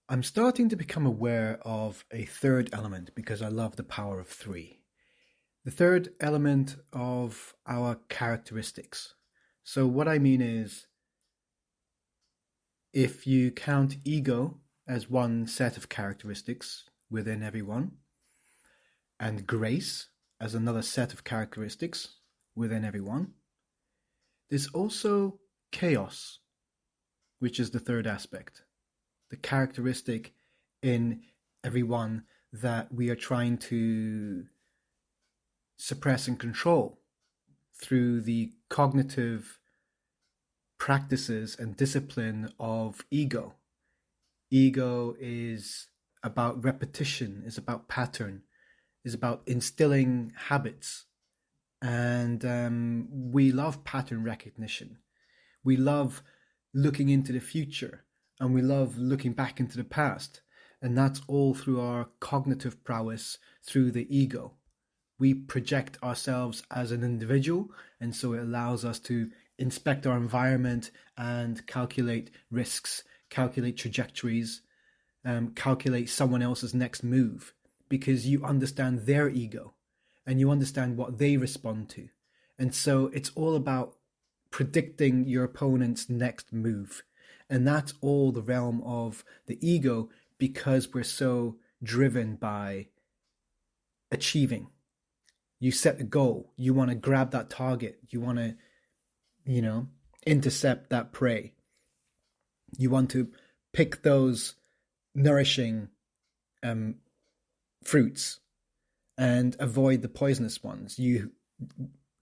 I'm starting to become aware of a third element because I love the power of three. The third element of our characteristics. So, what I mean is, if you count ego as one set of characteristics within everyone, and grace as another set of characteristics within everyone, there's also chaos, which is the third aspect. The characteristic in everyone that we are trying to suppress and control through the cognitive practices and discipline of ego. Ego is about repetition, is about pattern, is about instilling habits. And we love pattern recognition. We love looking into the future, and we love looking back into the past. And that's all through our cognitive prowess, through the ego. We project ourselves as an individual, and so it allows us to inspect our environment and calculate risks, calculate trajectories, calculate someone else's next move, because you understand their ego and you understand what they respond to. And so it's all about predicting your opponent's next move. And that's all the realm of the ego, because we're so driven by achieving. You set a goal, you want to grab that target, you want to, intercept that prey. You want to pick those nourishing fruits and avoid the poisonous ones. You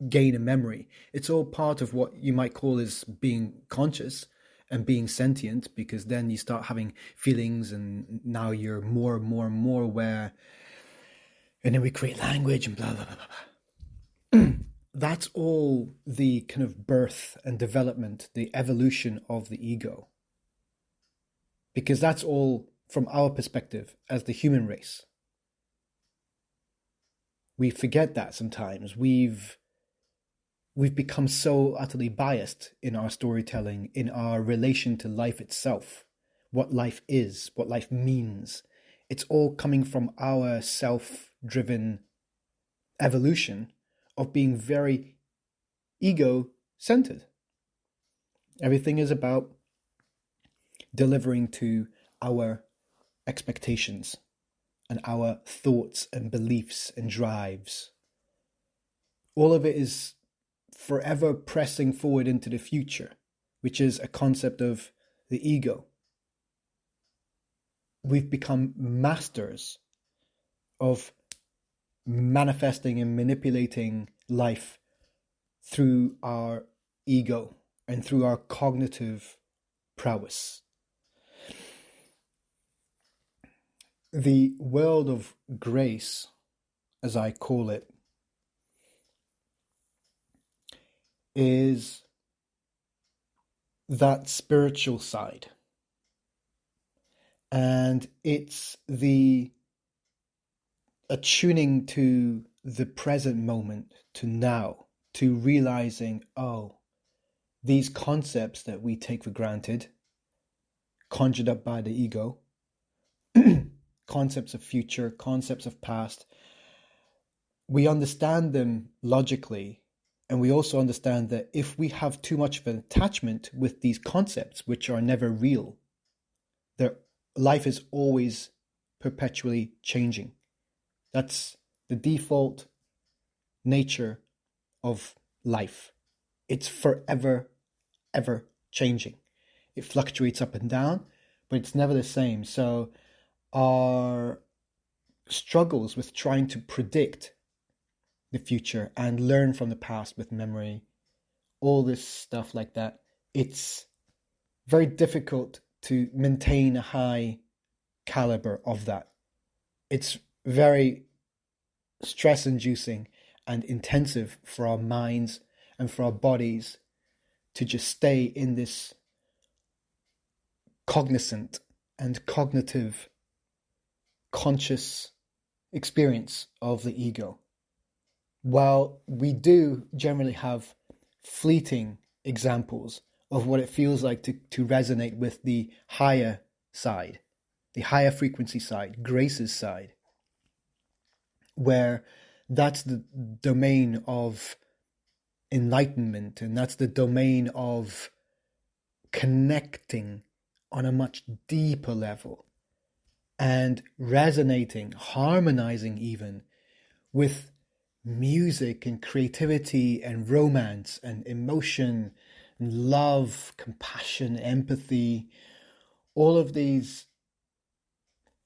gain a memory. It's all part of what you might call as being conscious and being sentient, because then you start having feelings, and now you're more and more and more aware. And then we create language and blah, blah, blah, blah, blah. That's all the kind of birth and development, the evolution of the ego. Because that's all from our perspective as the human race. We forget that sometimes. We've become so utterly biased in our storytelling, in our relation to life itself, what life is, what life means. It's all coming from our self-driven evolution of being very ego-centered. Everything is about delivering to our expectations and our thoughts and beliefs and drives. All of it is forever pressing forward into the future, which is a concept of the ego. We've become masters of manifesting and manipulating life through our ego and through our cognitive prowess. The world of grace, as I call it, is that spiritual side. And it's the attuning to the present moment, to now, to realizing, these concepts that we take for granted, conjured up by the ego, concepts of future, concepts of past, we understand them logically. And we also understand that if we have too much of an attachment with these concepts, which are never real, their life is always perpetually changing. That's the default nature of life. It's forever, ever changing. It fluctuates up and down, but it's never the same. So our struggles with trying to predict the future and learn from the past with memory, all this stuff like that, it's very difficult to maintain a high caliber of that. It's very stress-inducing and intensive for our minds and for our bodies to just stay in this cognizant and cognitive conscious experience of the ego. While we do generally have fleeting examples of what it feels like to resonate with the higher side, the higher frequency side, Grace's side, where that's the domain of enlightenment, and that's the domain of connecting on a much deeper level and resonating, harmonizing even with music and creativity and romance and emotion and love, compassion, empathy. All of these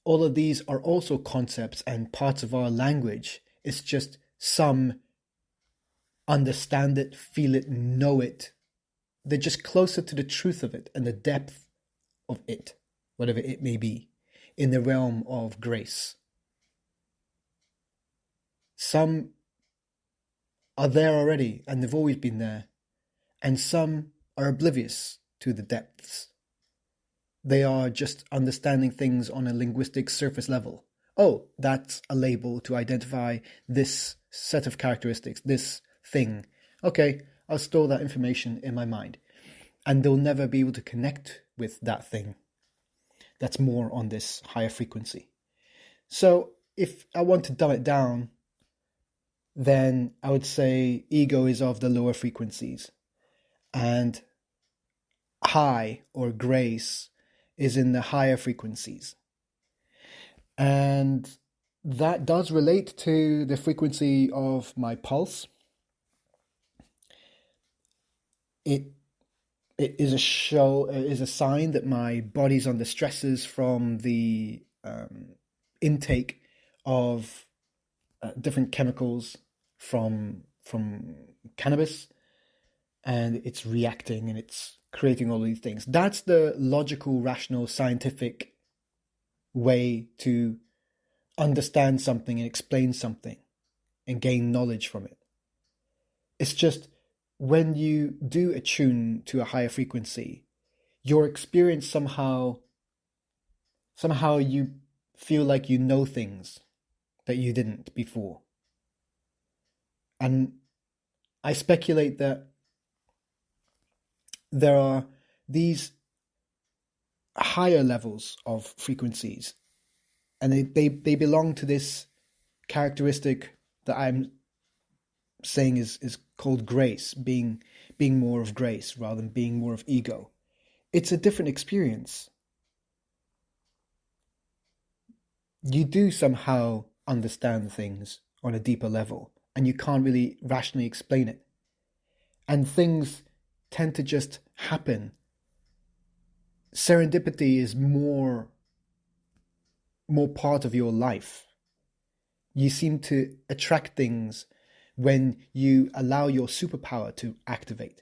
are also concepts and parts of our language. It's just some understand it, feel it, know it. They're just closer to the truth of it and the depth of it, whatever it may be, in the realm of grace. Some are there already and they've always been there, and some are oblivious to the depths. They are just understanding things on a linguistic surface level. Oh, that's a label to identify this set of characteristics, this thing. Okay, I'll store that information in my mind. And they'll never be able to connect with that thing that's more on this higher frequency. So if I want to dumb it down, then I would say ego is of the lower frequencies, and high or grace is in the higher frequencies. And that does relate to the frequency of my pulse. It is a sign that my body's under stresses from the intake of different chemicals from cannabis, and it's reacting and it's creating all these things. That's the logical, rational, scientific way to understand something and explain something and gain knowledge from it. It's just when you do attune to a higher frequency, your experience somehow you feel like you know things that you didn't before. And I speculate that there are these higher levels of frequencies, and they belong to this characteristic that I'm saying is called grace, being more of grace rather than being more of ego. It's a different experience. You do somehow understand things on a deeper level, and you can't really rationally explain it. And things tend to just happen. Serendipity is more part of your life. You seem to attract things when you allow your superpower to activate.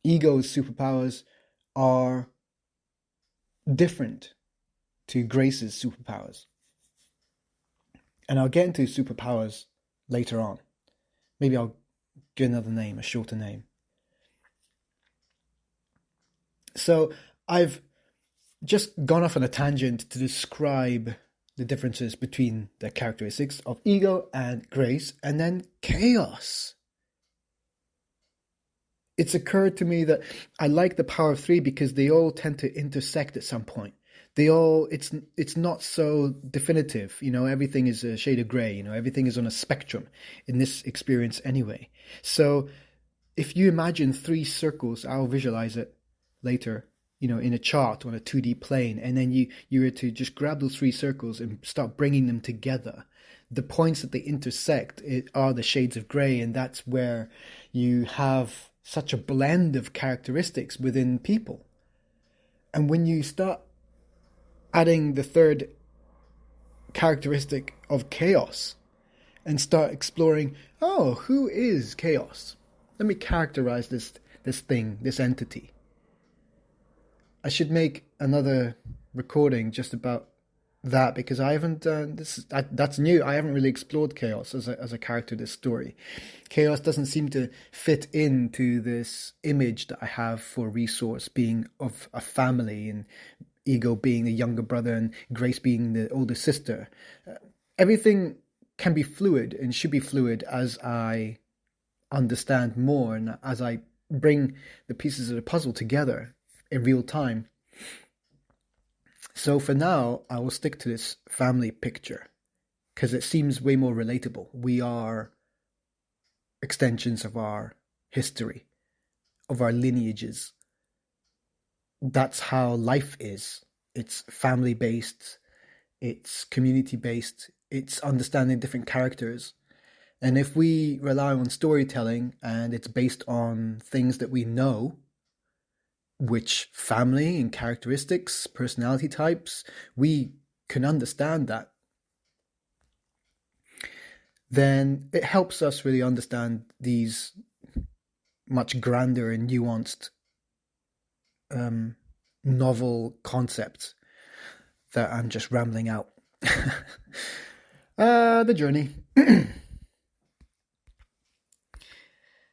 Ego's superpowers are different to Grace's superpowers. And I'll get into superpowers later on. Maybe I'll get another name, a shorter name. So I've just gone off on a tangent to describe the differences between the characteristics of ego and grace, and then chaos. It's occurred to me that I like the power of three because they all tend to intersect at some point. It's not so definitive, everything is a shade of gray, everything is on a spectrum in this experience anyway. So if you imagine three circles, I'll visualize it later, in a chart on a 2D plane, and then you were to just grab those three circles and start bringing them together. The points that they intersect are the shades of gray, and that's where you have such a blend of characteristics within people. And when you start adding the third characteristic of chaos and start exploring, who is chaos? Let me characterize this thing, this entity. I should make another recording just about that, because I haven't that's new. I haven't really explored chaos as a character in this story. Chaos doesn't seem to fit into this image that I have for Resource being of a family, and ego being the younger brother, and Grace being the older sister. Everything can be fluid and should be fluid as I understand more and as I bring the pieces of the puzzle together in real time. So for now, I will stick to this family picture because it seems way more relatable. We are extensions of our history, of our lineages. That's how life is. It's family based, it's community based, it's understanding different characters. And if we rely on storytelling and it's based on things that we know, which family and characteristics, personality types, we can understand that, then it helps us really understand these much grander and nuanced novel concepts that I'm just rambling out. The journey.